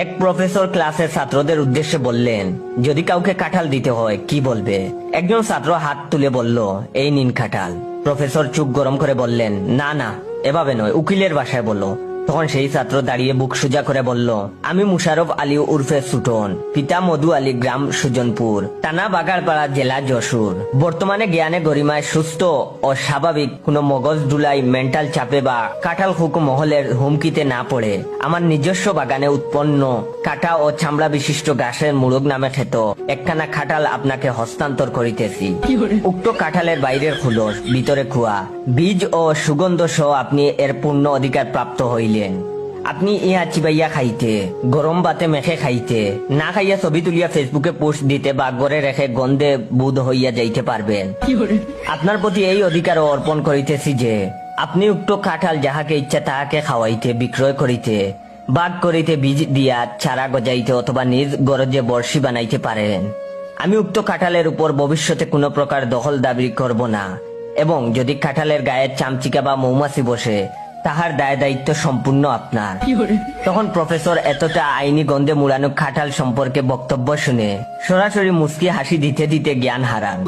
এক প্রফেসর ক্লাসের ছাত্রদের উদ্দেশ্যে বললেন, যদি কাউকে কাঁঠাল দিতে হয় কি বলবে? একজন ছাত্র হাত তুলে বলল, এই নিন কাঁঠাল। প্রফেসর চুপ গরম করে বললেন, না না, এভাবে নয়, উকিলের ভাষায় বলো। তখন সেই ছাত্র দাঁড়িয়ে বুক সোজা করে বলল, আমি মুশারফ আলী উর্ফে সুটন, পিতা মধু আলী, গ্রাম সুজনপুর, থানা বাগারপাড়া, জেলা যশোর। বর্তমানে জ্ঞানে গরিমায় সুস্থ ও স্বাভাবিক, কোনো মগজ ধুলাই, মেন্টাল চাপে বা কাঁঠাল হুক মহলের হুমকিতে না পড়ে আমার নিজস্ব বাগানে উৎপন্ন কাঁটা ও চামড়া বিশিষ্ট ঘাসের মুরগ নামে খ্যাত একখানা কাঁঠাল আপনাকে হস্তান্তর করিতেছি। উক্ত কাঁঠালের বাইরের খুলস, ভিতরে খোয়া, বীজ ও সুগন্ধ সহ আপনি এর পূর্ণ অধিকার প্রাপ্ত হইলেন। আপনি ইহা চিবাইয়া খাইতে, গরম ভাতে মেখে খাইতে, না খাইয়া ছবি তুলিয়া ফেসবুকে পোস্ট দিতে বা ঘরে রেখে গন্ধে বুধ হইয়া যাইতে পারবেন। আপনার প্রতি এই অধিকার অর্পণ করিতেছি যে আপনি উক্ত কাঁঠাল যাহাকে ইচ্ছা তাহাকে খাওয়াইতে, বিক্রয় করিতে, বাগ করিতে, বীজ দিয়া চারা গজাইতে অথবা নিজ গরজে বর্ষি বানাইতে পারেন। আমি উক্ত কাঁঠালের উপর ভবিষ্যতে কোনো প্রকার দখল দাবি করব না, এবং যদি কাঁঠালের গায়ে চামচিকা বা মৌমাছি বসে তাহার দায় দায়িত্ব সম্পূর্ণ আপনার। তখন প্রফেসর এতটা আইনি গন্ধে মুড়ানো কাঁঠাল সম্পর্কে বক্তব্য শুনে সরাসরি মুচকি হাসি দিতে দিতে জ্ঞান হারান।